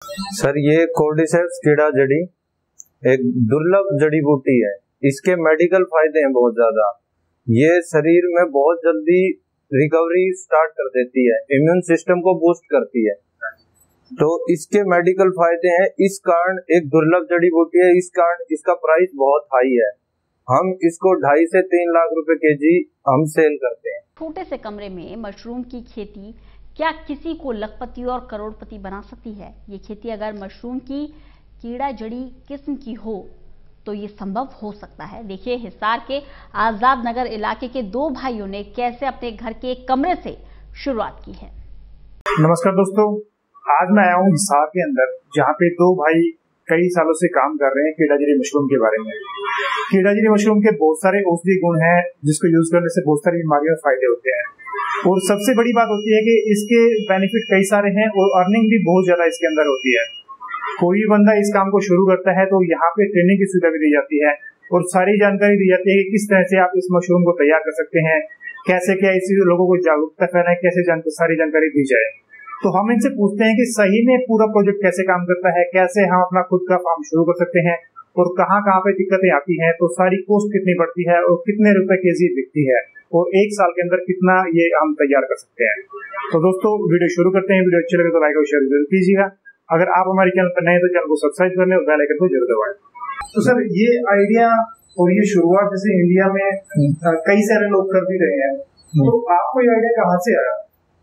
Sir ये कोर्डिसेप्स कीड़ा जड़ी एक दुर्लभ जड़ी बूटी है। इसके मेडिकल फायदे हैं बहुत ज्यादा। ये शरीर में बहुत जल्दी रिकवरी स्टार्ट कर देती है, इम्यून सिस्टम को बूस्ट करती है, तो इसके मेडिकल फायदे हैं। इस कारण एक दुर्लभ जड़ी बूटी है, इस कारण इसका प्राइस बहुत हाई है। हम इसको 2.5 से 3 लाख रुपए केजी हम सेल करते हैं। छोटे से कमरे में मशरूम की खेती क्या किसी को लखपति और करोड़पति बना सकती है? ये खेती अगर मशरूम की कीड़ा जड़ी किस्म की हो तो ये संभव हो सकता है। देखिए हिसार के आजाद नगर इलाके के 2 भाइयों ने कैसे अपने घर के एक कमरे से शुरुआत की है। नमस्कार दोस्तों, आज मैं आया हूँ हिसार के अंदर, जहाँ पे 2 भाई कई सालों से काम कर रहे हैं कीड़ाजड़ी मशरूम के बारे में। कीड़ाजड़ी मशरूम के बहुत सारे औषधीय गुण हैं, जिसको यूज करने से बहुत सारी बीमारियों में फायदे होते हैं। और सबसे बड़ी बात होती है कि इसके बेनिफिट कई सारे हैं और अर्निंग भी बहुत ज्यादा इसके अंदर होती है। कोई भी बंदा इस काम को शुरू करता है तो यहाँ पे ट्रेनिंग की सुविधा भी दी जाती है और सारी जानकारी दी जाती है कि किस तरह से आप इस मशरूम को तैयार कर सकते हैं, कैसे क्या इस लोगों को जागरूकता फैलाएं, कैसे सारी जानकारी दी जाए। तो हम इनसे पूछते हैं कि सही में पूरा प्रोजेक्ट कैसे काम करता है, कैसे हम अपना खुद का फार्म शुरू कर सकते हैं और कहाँ कहाँ पे दिक्कतें आती हैं, तो सारी कॉस्ट कितनी पड़ती है और कितने रुपए केजी बिकती है और 1 साल के अंदर कितना ये हम तैयार कर सकते हैं। तो दोस्तों वीडियो शुरू करते हैं। वीडियो अच्छी लगे तो लाइक और शेयर जरूर कीजिएगा। अगर आप हमारे चैनल पर नए हैं तो चैनल को सब्सक्राइब कर लें और बेल आइकन को जरूर दबाएं। तो सर ये आइडिया और ये शुरुआत जैसे इंडिया में कई सारे लोग कर भी रहे हैं, तो आपको ये आइडिया कहाँ से आया?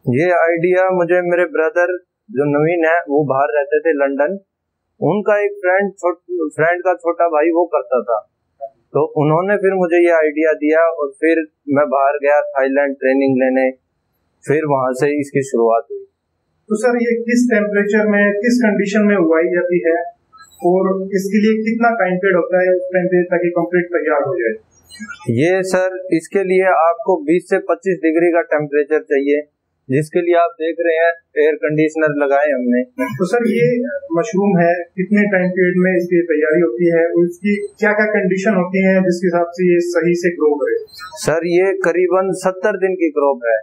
ये आइडिया मुझे मेरे ब्रदर जो नवीन है, वो बाहर रहते थे लंदन, उनका एक फ्रेंड का छोटा भाई वो करता था, तो उन्होंने फिर मुझे ये आइडिया दिया और फिर मैं बाहर गया थाईलैंड ट्रेनिंग लेने, फिर वहां से इसकी शुरुआत हुई। तो सर ये किस टेम्परेचर में, किस कंडीशन में उगाई जाती है और इसके लिए कितना टाइम पीरियड होता है उस टाइम पे ताकि कंप्लीट तैयार हो जाए? ये सर इसके लिए आपको 20 से 25 डिग्री का टेम्परेचर चाहिए, जिसके लिए आप देख रहे हैं एयर कंडीशनर लगाए हमने। तो सर ये मशरूम है, कितने टाइम पीरियड में इसकी तैयारी होती है और इसकी क्या क्या कंडीशन होती है जिसके हिसाब से ये सही से ग्रो करे? सर ये करीबन 70 दिन की क्रॉप है।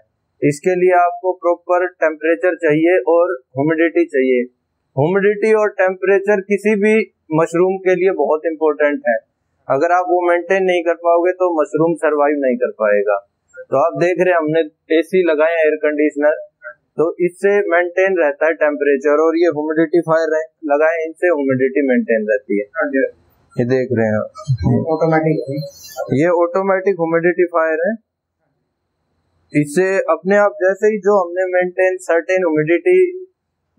इसके लिए आपको प्रॉपर टेम्परेचर चाहिए और ह्यूमिडिटी चाहिए। ह्यूमिडिटी और टेम्परेचर किसी भी मशरूम के लिए बहुत इंपॉर्टेंट है। अगर आप वो मेंटेन नहीं कर पाओगे तो मशरूम सरवाइव नहीं कर पाएगा। तो आप देख रहे हैं हमने एसी लगाए, एयर कंडीशनर, तो इससे मेंटेन रहता है टेम्परेचर, और ये ह्यूमिडिफायर लगाए, इनसे ह्यूमिडिटी मेंटेन रहती है। ये देख रहे हैं ऑटोमेटिक, ये ऑटोमेटिक ह्यूमिडिफायर है। इससे अपने आप जैसे ही जो हमने मेंटेन सर्टेन ह्यूमिडिटी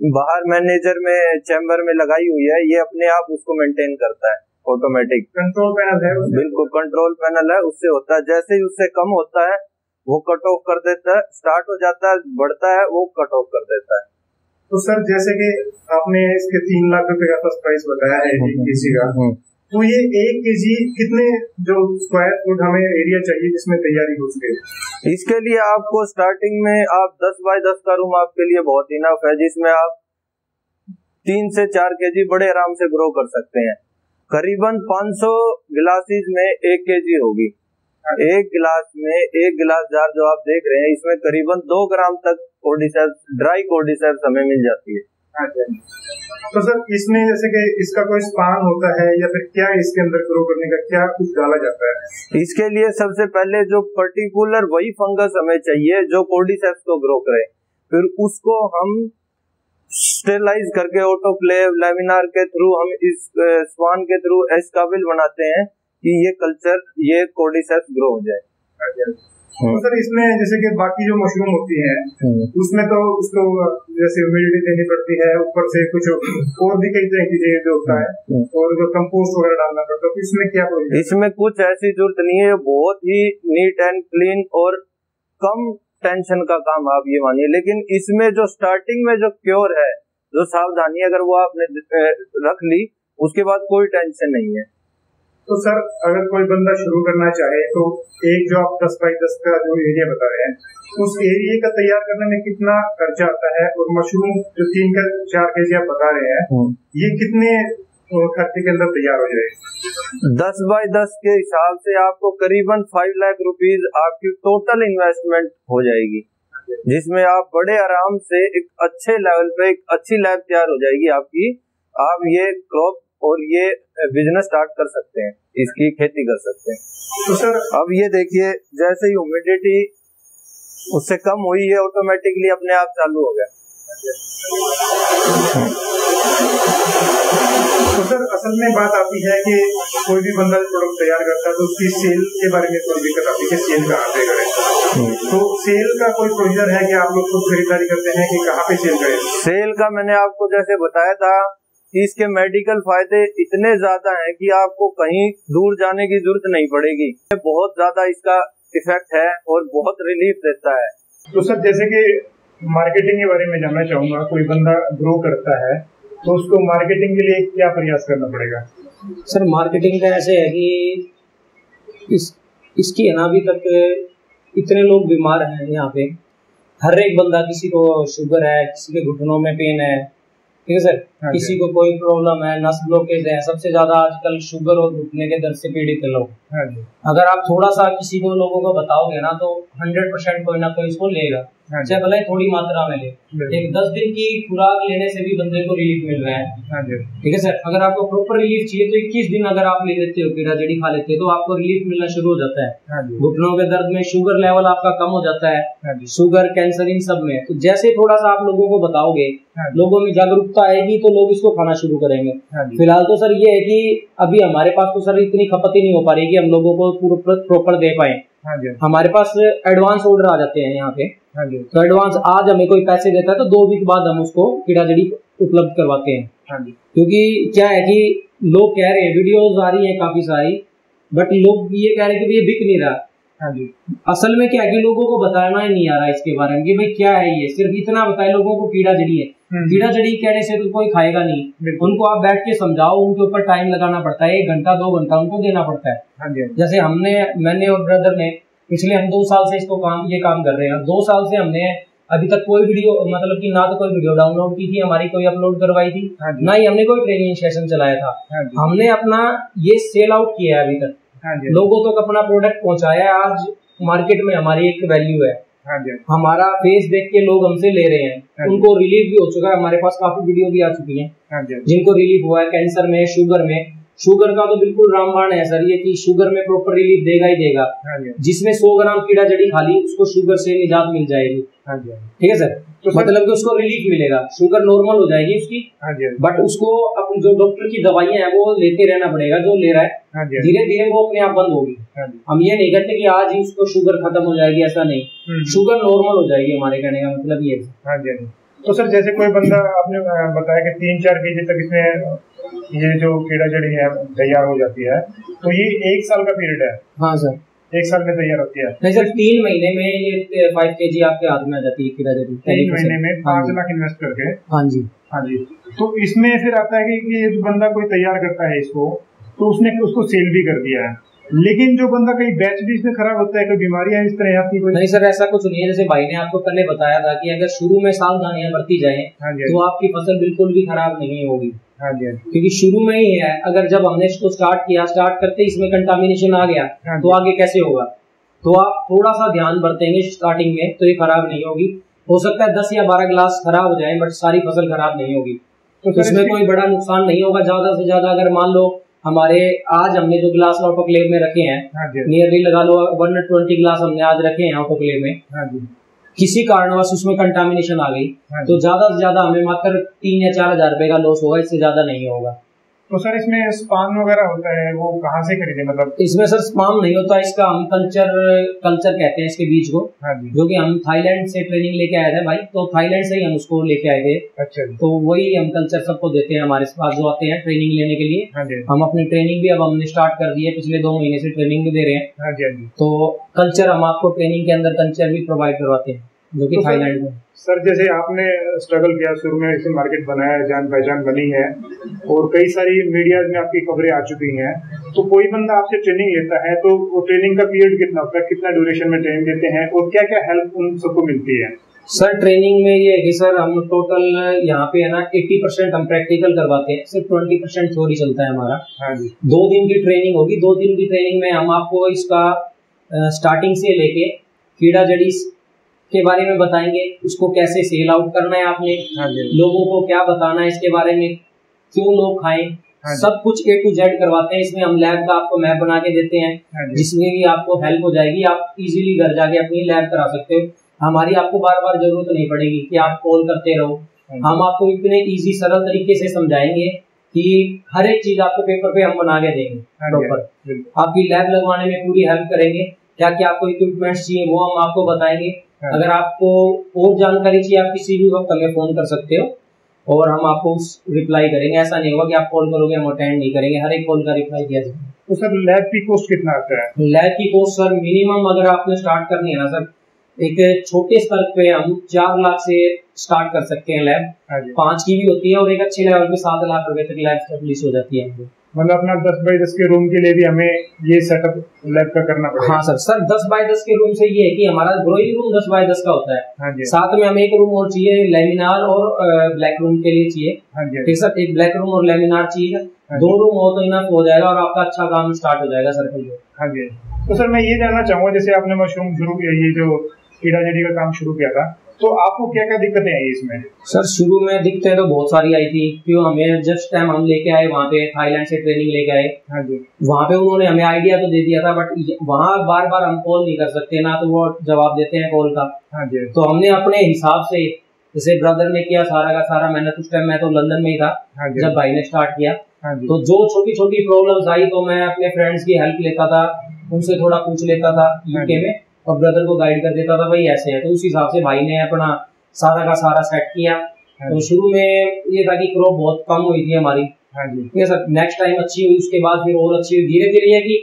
बाहर मैनेजर में चैम्बर में लगाई हुई है, ये अपने आप उसको मेंटेन करता है। ऑटोमेटिक कंट्रोल पैनल है, बिल्कुल कंट्रोल पैनल है, उससे होता है। जैसे ही उससे कम होता है वो कट ऑफ कर देता है, स्टार्ट हो जाता है, बढ़ता है वो कट ऑफ कर देता है। तो सर जैसे कि आपने इसके 3 लाख रुपए का प्राइस बताया है एक केजी का, तो ये 1 केजी कितने जो स्क्वायर फुट हमें एरिया चाहिए जिसमें तैयारी हो सके? इसके लिए आपको स्टार्टिंग में आप 10 बाय 10 का रूम आपके लिए बहुत इनफ है, जिसमें आप 3 से 4 केजी बड़े आराम से ग्रो कर सकते हैं। करीबन 500 गिलासेस में 1 केजी होगी। एक गिलास में 1 गिलास जार जो आप देख रहे हैं, इसमें करीबन 2 ग्राम तक कोर्डिसेप्स, ड्राई कोर्डिसेप्स हमें मिल जाती है। तो सर इसमें जैसे कि इसका कोई स्पान होता है या फिर क्या इसके अंदर ग्रो करने का क्या कुछ डाला जाता है? इसके लिए सबसे पहले जो पर्टिकुलर वही फंगस हमें चाहिए जो कोर्डिसेप्स को ग्रो करे, फिर उसको हम स्टेरलाइज करके ऑटोक्लेव लैमिनार के थ्रू हम इस स्वान के थ्रू एस्काबिल बनाते हैं कि ये कल्चर, ये कोर्डिसेप्स ग्रो हो जाए। तो सर इसमें जैसे कि बाकी जो मशरूम होती है उसमें तो उसको जैसे ह्यूमिडिटी देनी पड़ती है, ऊपर से कुछ और भी कई तरह की चीजें जो होता है और जो कंपोस्ट वगैरह डालना पड़ता है, तो इसमें क्या प्रॉब्लम? इसमें कुछ ऐसी जरूरत नहीं है, बहुत ही नीट एंड क्लीन और कम टेंशन का काम आप ये मानिए। लेकिन इसमें जो स्टार्टिंग में जो क्योर है, जो सावधानी अगर वो आपने रख ली, उसके बाद कोई टेंशन नहीं है। तो सर अगर कोई बंदा शुरू करना चाहे तो एक जो आप 10 बाई 10 का जो एरिया बता रहे हैं, उस एरिया का तैयार करने में कितना खर्चा आता है और मशरूम जो 3 का 4 केजी आप बता रहे हैं, ये कितने खर्चे के अंदर तैयार हो जाएगी? 10 बाई 10 के हिसाब से आपको करीबन 5 लाख रुपीज आपकी टोटल इन्वेस्टमेंट हो जाएगी। जिसमें आप बड़े आराम से एक अच्छे लेवल पे एक अच्छी लैब तैयार हो जाएगी आपकी। आप ये क्रॉप और ये बिजनेस स्टार्ट कर सकते हैं, इसकी खेती कर सकते हैं। तो सर अब ये देखिए, जैसे ही ह्यूमिडिटी उससे कम हुई है, ऑटोमेटिकली अपने आप चालू हो गया। तो सर असल में बात आती है कि कोई भी बंदा प्रोडक्ट तैयार करता है तो उसकी सेल के बारे में थोड़ी दिक्कत आती है कि सेल कहाँ पे करें। तो सेल का कोई प्रोसीजर है कि आप लोग खुद खरीदारी करते हैं कि कहाँ पे सेल करें? सेल का मैंने आपको जैसे बताया था कि इसके मेडिकल फायदे इतने ज्यादा हैं कि आपको कहीं दूर जाने की जरूरत नहीं पड़ेगी। बहुत ज्यादा इसका इफेक्ट है और बहुत रिलीफ देता है। तो सर जैसे कि मार्केटिंग के बारे में जानना चाहूंगा, कोई बंदा ग्रो करता है तो उसको मार्केटिंग के लिए क्या प्रयास करना पड़ेगा? सर मार्केटिंग का ऐसे है कि इसकी है ना, अभी तक इतने लोग बीमार हैं यहाँ पे, हर एक बंदा, किसी को शुगर है, किसी के घुटनों में पेन है, ठीक है सर, किसी को कोई प्रॉब्लम है, नस ब्लॉकेज है। सबसे ज्यादा आजकल शुगर और घुटने के दर्द से पीड़ित है लोग। अगर आप थोड़ा सा किसी को लोगों को बताओगे ना तो 100% कोई ना कोई इसको लेगा, चाहे भले थोड़ी मात्रा में ले। एक 10 दिन की खुराक लेने से भी बंदे को रिलीफ मिल रहा है, ठीक है सर। अगर आपको प्रॉपर रिलीफ चाहिए तो 21 दिन अगर आप ले लेते हो, कीड़ा जड़ी खा लेते हो, तो आपको रिलीफ मिलना शुरू हो जाता है। घुटनों के दर्द में शुगर लेवल आपका कम हो जाता है, शुगर, कैंसर, इन सब में। तो जैसे थोड़ा सा आप लोगों को बताओगे, लोगों में जागरूकता आएगी तो लोग इसको खाना शुरू करेंगे। फिलहाल तो सर ये है कि अभी हमारे पास तो सर इतनी खपत ही नहीं हो पा रही कि हम लोगों को प्रॉपर दे पाए। हमारे पास एडवांस ऑर्डर आ जाते हैं यहाँ पे, तो एडवांस आज हमें कोई पैसे देता है तो 2 वीक बाद हम उसको कीड़ा जड़ी उपलब्ध करवाते हैं। क्योंकि क्या है कि लोग कह रहे हैं, वीडियोस आ रही हैं काफी सारी, बट लोग ये कह रहे हैं कि ये बिक नहीं रहा। असल में क्या है कि लोगों को बताना ही नहीं आ रहा इसके बारे में कि भाई क्या है ये। सिर्फ इतना बताए लोगों को कीड़ा जड़ी है, कीड़ा जड़ी कहने से तो कोई खाएगा नहीं। उनको आप बैठ के समझाओ, उनके ऊपर टाइम लगाना पड़ता है, 1 घंटा 2 घंटा उनको देना पड़ता है। जैसे मैंने और ब्रदर ने पिछले हम 2 साल से इसको ये काम कर रहे हैं। 2 साल से हमने अभी तक कोई वीडियो, मतलब कि ना तो कोई वीडियो डाउनलोड की थी हमारी, कोई अपलोड करवाई थी, ना ही हमने कोई ट्रेनिंग सेशन चलाया था। हमने अपना ये सेल आउट किया है अभी तक, लोगों तक अपना प्रोडक्ट पहुंचाया है। आज मार्केट में हमारी एक वैल्यू है, हमारा फेस देख के लोग हमसे ले रहे हैं, उनको रिलीफ भी हो चुका है। हमारे पास काफी वीडियो भी आ चुकी हैं जिनको रिलीफ हुआ है, कैंसर में, शुगर में। शुगर का तो बिल्कुल रामबाण है सर ये, कि शुगर में प्रॉपर रिलीफ देगा ही देगा। जिसमें 100 ग्राम कीड़ा जड़ी खा ली उसको शुगर से निजात मिल जाएगी, ठीक है सर। तो मतलब कि उसको रिलीफ मिलेगा, शुगर नॉर्मल हो जाएगी उसकी, बट उसको अपनी जो डॉक्टर की दवाइयां हैं वो लेते रहना पड़ेगा। जो ले रहा है धीरे धीरे वो अपने आप बंद होगी। हम ये नहीं कहते कि आज ही उसको शुगर खत्म हो जाएगी, ऐसा नहीं, शुगर नॉर्मल हो जाएगी। हमारे कहने का मतलब ये है। तो सर जैसे कोई बंदा, आपने बताया कि 3-4 केजी तक इसमें ये जो कीड़ा जड़ी है तैयार हो जाती है, तो ये 1 साल का पीरियड है? हाँ सर, 1 साल में तैयार होती है? नहीं सर, 3 महीने में ये 5 kg आपके हाथ में आ जाती है कीड़ा जड़ी। 3 महीने में 5 लाख इन्वेस्ट करके? हाँ जी, हाँ जी। तो इसमें फिर आता है कि ये जो बंदा कोई तैयार करता है इसको, तो उसने उसको सेल भी कर दिया है, लेकिन जो बंदा कहीं बैच भी इसमें खराब होता है, कोई बीमारियां इस तरह आपकी कोई? नहीं सर, ऐसा कुछ नहीं है। जैसे भाई ने आपको पहले बताया था कि अगर शुरू में सावधानियां बरती जाएं तो आपकी फसल बिल्कुल भी खराब नहीं होगी। क्योंकि शुरू में ही है, अगर जब हमने इसको स्टार्ट करते इसमें कंटामिनेशन आ गया तो आगे कैसे होगा। तो आप थोड़ा सा ध्यान बरतेंगे स्टार्टिंग में तो ये खराब नहीं होगी। हो सकता है 10 या 12 गिलास खराब हो जाए, बट सारी फसल खराब नहीं होगी। तो इसमें कोई बड़ा नुकसान नहीं होगा। ज्यादा से ज्यादा अगर मान लो हमारे आज हमने जो गिलास ऑटोक्लेव में रखे हैं, नियरली लगा लो 120 गिलास हमने आज रखे हैं ऑटोक्लेव में, किसी कारणवश उसमें कंटामिनेशन आ गई तो ज्यादा से ज्यादा हमें मात्र 3 या 4 हजार रुपए का लॉस होगा, इससे ज्यादा नहीं होगा। तो सर इसमें स्पाम वगैरह होता है, वो कहाँ से खरीदे? मतलब इसमें सर स्पाम नहीं होता, इसका हम कल्चर कहते हैं इसके बीज को, जो कि हम थाईलैंड से ट्रेनिंग लेके आए थे भाई, तो थाईलैंड से ही हम उसको लेके आए थे। अच्छा। तो वही हम कल्चर सबको देते हैं, हमारे पास जो आते हैं ट्रेनिंग लेने के लिए। हम अपनी ट्रेनिंग भी अब हमने स्टार्ट कर दी है, पिछले 2 महीने से ट्रेनिंग भी दे रहे हैं। तो कल्चर हम आपको ट्रेनिंग के अंदर कल्चर भी प्रोवाइड करवाते हैं, जो कि थाईलैंड में। सर जैसे आपने स्ट्रगल किया, शुरू में इसे मार्केट बनाया, जान पहचान बनी है और कई सारी मीडिया में आपकी खबरें आ चुकी हैं, तो कोई बंदा आपसे ट्रेनिंग लेता है तो वो ट्रेनिंग का पीरियड कितना होता है, कितना ड्यूरेशन में ट्रेनिंग देते हैं और क्या क्या हेल्प उन सबको मिलती है? सर ट्रेनिंग में ये है कि सर हम टोटल यहाँ पे है ना 80% हम प्रैक्टिकल करवाते हैं, सिर्फ 20% थ्योरी चलता है हमारा। हाँ जी। 2 दिन की ट्रेनिंग होगी। 2 दिन की ट्रेनिंग में हम आपको इसका स्टार्टिंग से लेके कीड़ा जड़ी के बारे में बताएंगे, उसको कैसे सेल आउट करना है आपने, लोगों को क्या बताना है इसके बारे में, क्यों लोग खाएं, सब कुछ A to Z करवाते हैं। इसमें हम लैब का आपको मैप बना के देते हैं, जिसमें भी आपको हेल्प हो जाएगी। आप इजीली घर जाके अपनी लैब करा सकते हो। हमारी आपको बार बार जरूरत नहीं पड़ेगी कि आप कॉल करते रहो। हम आपको इतने इजी सरल तरीके से समझाएंगे कि हर एक चीज आपको पेपर पे हम बना के देंगे प्रॉपर। आपकी लैब लगवाने में पूरी हेल्प करेंगे। क्या क्या आपको इक्विपमेंट्स चाहिए वो हम आपको बताएंगे। अगर आपको और जानकारी चाहिए आप किसी भी वक्त हमें फोन कर सकते हो और हम आपको रिप्लाई करेंगे। ऐसा नहीं होगा कि आप कॉल करोगे हम अटेंड नहीं करेंगे, हर एक कॉल का रिप्लाई दिया जाएगा। तो सर लैब की कॉस्ट कितना आता है? लैब की कॉस्ट सर मिनिमम अगर आपने स्टार्ट करनी है ना सर, एक छोटे स्तर पे हम 4 लाख से स्टार्ट कर सकते हैं लैब। 5 की भी होती है और एक अच्छे लेवल पे 7 लाख रुपए तक लैब स्टेब्लिश हो जाती है। मतलब अपना 10 बाई 10 के रूम के लिए भी हमें ये सेटअप लैब का करना पड़ेगा? हाँ सर 10 बाई 10 के रूम से ये है कि हमारा ग्रोइंग रूम 10 बाई 10 का होता है। साथ में हमें एक रूम और चाहिए लेमिनार और ब्लैक रूम के लिए चाहिए। ठीक सर, एक ब्लैक रूम और लेमिनार चाहिए। 2 रूम हो तो इनफ हो जाएगा और आपका अच्छा काम स्टार्ट हो जाएगा सर। हाँ जी। तो सर मैं ये जानना चाहूंगा, जैसे आपने मशरूम शुरू किया, ये जो कीड़ा जड़ी का काम शुरू किया था, तो आपको क्या क्या दिक्कतें आई इसमें? सर शुरू में दिक्कतें तो बहुत सारी आई थी। क्यों, हमें जस्ट टाइम हम लेके आए वहाँ पे, थाईलैंड से ट्रेनिंग लेके आए। हाँ जी। वहाँ पे उन्होंने हमें आइडिया तो दे दिया था, बट वहाँ बार बार हम कॉल नहीं कर सकते ना, तो वो जवाब देते हैं कॉल का। हाँ जी। तो हमने अपने हिसाब से, जैसे ब्रदर ने किया सारा का सारा मेहनत, उस टाइम मैं तो लंदन में ही था जब भाई ने स्टार्ट किया। तो जो छोटी छोटी प्रॉब्लम्स आई तो मैं अपने फ्रेंड्स की हेल्प लेता था, उनसे थोड़ा पूछ लेता था यूके में, और ब्रदर को गाइड कर देता था भाई ऐसे है। तो उस हिसाब से भाई ने अपना सारा का सारा सेट किया। तो शुरू में ये था कि क्रॉप बहुत कम हुई थी हमारी। ये सर नेक्स्ट टाइम अच्छी हुई, उसके बाद फिर और अच्छी हुई। धीरे धीरे है कि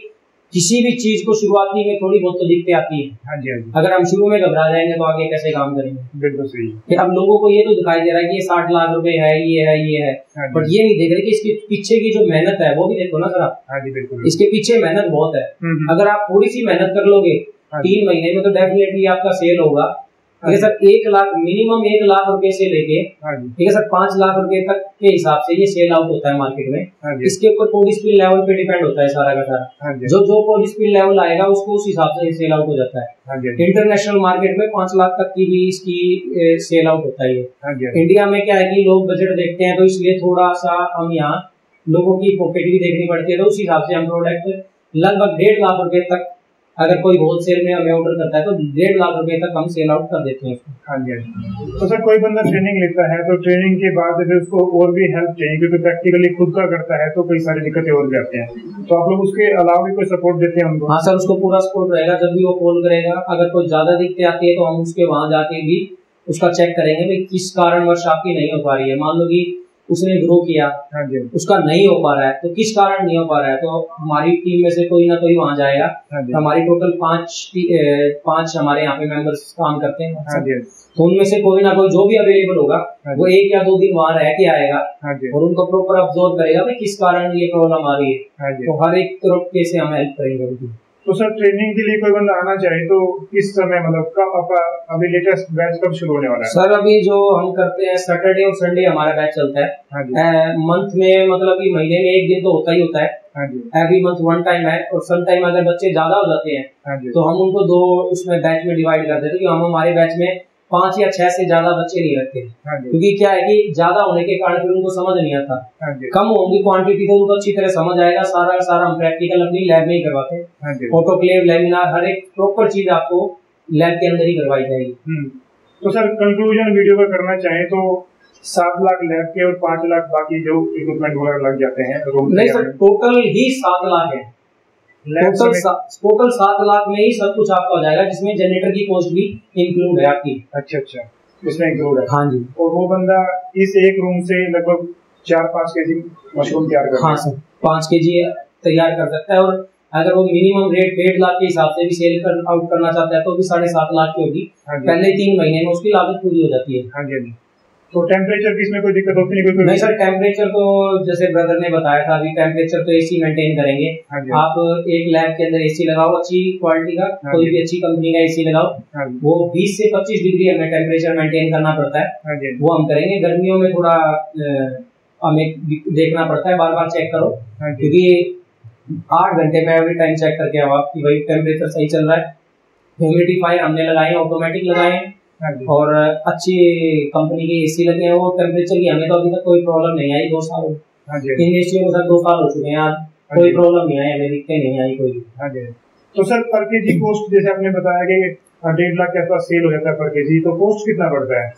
किसी भी चीज को शुरुआती में थोड़ी बहुत तो दिक्कतें आती है। अगर हम शुरू में घबरा जाएंगे तो आगे कैसे काम करेंगे? बिल्कुल सही। अब लोगों को ये तो दिखाई दे रहा है कि ये 60 लाख रुपए है, ये है, ये है, बट ये नहीं देख रहे कि इसके पीछे की जो मेहनत है वो भी देखो ना सर आप। इसके पीछे मेहनत बहुत है। अगर आप थोड़ी सी मेहनत कर लोगे 3 महीने में तो डेफिनेटली आपका सेल होगा। ठीक है सर, 1 लाख मिनिमम 1 लाख रुपए से लेके ठीक है सर 5 लाख रुपए तक के हिसाब से ये सेल आउट होता है मार्केट में। इसके ऊपर पॉलिस्पिल लेवल पे डिपेंड होता है सारा का सारा। जो पॉलिस्पिल लेवल आएगा उसको उस हिसाब से सेल आउट हो जाता है। इंटरनेशनल मार्केट में 5 लाख तक की भी इसकी सेल आउट होता है। इंडिया में क्या है कि लोग बजट देखते हैं, तो इसलिए थोड़ा सा हम यहाँ लोगों की पॉकेट भी देखनी पड़ती है। तो उस हिसाब से हम प्रोडक्ट लगभग 1.5 लाख रुपए तक, अगर कोई होलसेल में हमें ऑर्डर करता है तो 1.5 लाख रुपए तक हम सेल आउट कर देते हैं। हाँ जी। तो सर कोई बंदा ट्रेनिंग लेता है तो ट्रेनिंग के बाद फिर उसको और भी हेल्प चाहिए, क्योंकि प्रैक्टिकली खुद का करता है तो कई सारी दिक्कतें और भी आती हैं, तो आप लोग उसके अलावा भी कोई सपोर्ट देते हैं उनको? हाँ सर, उसको पूरा सपोर्ट रहेगा। जब भी वो कॉल करेगा, अगर कोई ज्यादा दिक्कतें आती है तो हम उसके वहां जाके भी उसका चेक करेंगे भाई किस कारणवश आपकी नहीं हो पा रही है। मान लो कि उसने ग्रो किया, उसका नहीं हो पा रहा है, तो किस कारण नहीं हो पा रहा है, तो हमारी टीम में से कोई ना कोई वहां जाएगा। हमारी टोटल 5 हमारे यहाँ पे मेंबर्स काम करते हैं। तो उनमें से कोई ना कोई जो भी अवेलेबल होगा वो 1 या 2 दिन वहां रह के आएगा और उनको प्रॉपर ऑब्जर्व करेगा भाई किस कारण ये प्रॉब्लम आ रही है। तो हर एक तरीके से हम हेल्प करेंगे उनकी। तो सर ट्रेनिंग के लिए कोई बंदा आना चाहे तो किस समय, मतलब कब अभी लेटेस्ट बैच कब शुरू होने वाला है? सर अभी जो हम करते हैं सैटरडे और संडे हमारा बैच चलता है। मंथ में मतलब कि महीने में 1 दिन तो होता ही होता है। एवरी मंथ 1 टाइम है। और सम टाइम अगर बच्चे ज्यादा हो जाते हैं तो हम उनको 2 उसमें बैच में डिवाइड कर देते हैं। हम हमारे बैच में 5 या 6 से ज्यादा बच्चे नहीं रखते, क्योंकि क्या है कि ज्यादा होने के कारण फिर उनको समझ नहीं आता। कम होगी क्वांटिटी तो उनको अच्छी तरह समझ आएगा। सारा सारा हम प्रैक्टिकल अपनी लैब में ही करवाते। ऑटोक्लेव, लेमिनार, हर एक प्रॉपर चीज आपको लैब के अंदर ही करवाई जाएगी। तो सर कंक्लूजन वीडियो का करना चाहे तो 7 लाख लैब के और 5 लाख बाकी जो इक्विपमेंट वगैरह लग जाते हैं। नहीं सर, टोटल ही 7 लाख है। टोटल 7 लाख में ही सब कुछ आपका हो जाएगा, जिसमें जनरेटर की कॉस्ट भी इंक्लूड है आपकी। अच्छा, इसमें इंक्लूड है। हाँ जी। और वो बंदा इस एक रूम से लगभग 4-5 केजी मशरूम तैयार कर, हाँ सर 5 केजी तैयार कर सकता है। और अगर वो मिनिमम रेट 1.5 लाख के हिसाब से भी सेल आउट करना चाहता है तो भी 7.5 लाख की होगी। पहले 3 महीने में उसकी लागत पूरी हो जाती है। हाँ जी। तो टेम्परेचर की इसमें कोई दिक्कत होती नहीं? नहीं सर, टेम्परेचर तो जैसे ब्रदर ने बताया था, अभी टेम्परेचर तो एसी मेंटेन करेंगे। आप एक लैब के अंदर एसी लगाओ अच्छी क्वालिटी का, कोई भी अच्छी कंपनी का एसी लगाओ। वो 20 से 25 डिग्री हमें टेम्परेचर मेंटेन करना पड़ता है, वो हम करेंगे। गर्मियों में थोड़ा हमें देखना पड़ता है, बार बार चेक करो, क्योंकि 8 घंटे में एवरी टाइम चेक करके आओ आप कि भाई टेम्परेचर सही चल रहा है। ह्यूमिडिफायर हमने लगाए, ऑटोमेटिक लगाए, हाँ जी। और अच्छी कंपनी के एसी लगे हैं। वो टेम्परेचर की हमें तो अभी तक कोई प्रॉब्लम नहीं आई 2 साल हाँ जी। इन एसियों को सर 2 साल हो चुके हैं आज, कोई प्रॉब्लम नहीं आई हमें, दिक्कतें नहीं आई कोई भी। हाँ जी। तो सर पर केजी कॉस्ट जैसे आपने बताया कि 1.5 लाख के आसपास सेल हो जाता है पर केजी, तो कॉस्ट कितना पड़ता है?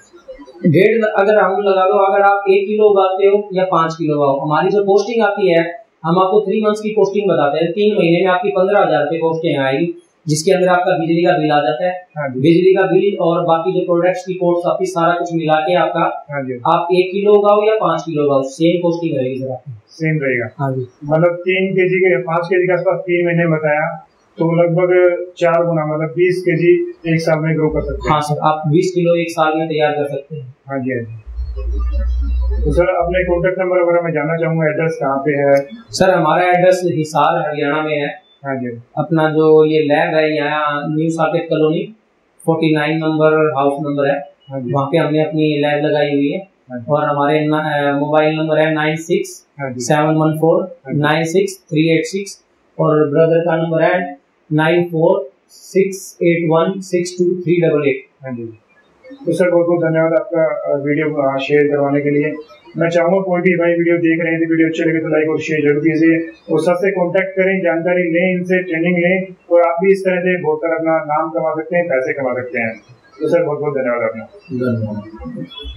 1.5 लाख अगर हम लगा लो, अगर आप 1 किलो उगाते हो या 5 किलो उगाओ, हमारी जो पोस्टिंग आती है हम आपको 3 मंथ्स की पोस्टिंग बताते हैं। 3 महीने में आपकी 15,000 रुपये पोस्टिंग आएगी, जिसके अंदर आपका बिजली का बिल आ जाता है। हाँ जी। बिजली का बिल और बाकी जो प्रोडक्ट्स की कॉस्ट आपकी सारा कुछ मिला के आपका, हाँ जी। आप 1 किलो उगाओ या 5 किलो उगाओ, सेम पोस्टिंग रहेगी सर आपकी। सेम रहेगा। हाँ जी। मतलब 3 केजी के 5 केजी के आसपास 3 महीने बताया, तो लगभग 4 गुना मतलब 20 केजी एक साल में ग्रो कर सकते हैं। हाँ सर, आप 20 किलो एक साल में तैयार कर सकते हैं। हाँ जी। हाँ जी। तो सर अपने कॉन्टेक्ट नंबर वगैरह मैं जानना चाहूंगा, एड्रेस कहाँ पे है? सर हमारा एड्रेस हिसार हरियाणा में है। हाँ जी। अपना जो ये लैब है यहाँ new Saket colony 49 number house number है, हाँ जी। वहाँ पे हमने अपनी लैब लगाई हुई है। हाँ जी। और हमारे मोबाइल नंबर है 9671496386 और ब्रदर का नंबर है 9468162388। हाँ जी। तो सर बहुत बहुत धन्यवाद आपका वीडियो शेयर करवाने के लिए। मैं चाहूंगा कोई भी भाई वीडियो देख रहे हैं तो वीडियो अच्छे लगे तो लाइक और शेयर जरूर कीजिए, और सबसे कांटेक्ट करें, जानकारी लें, इनसे ट्रेनिंग लें, और आप भी इस तरह से बहुत सारा अपना नाम कमा सकते हैं, पैसे कमा सकते हैं। तो सर बहुत बहुत धन्यवाद आपका। धन्यवाद।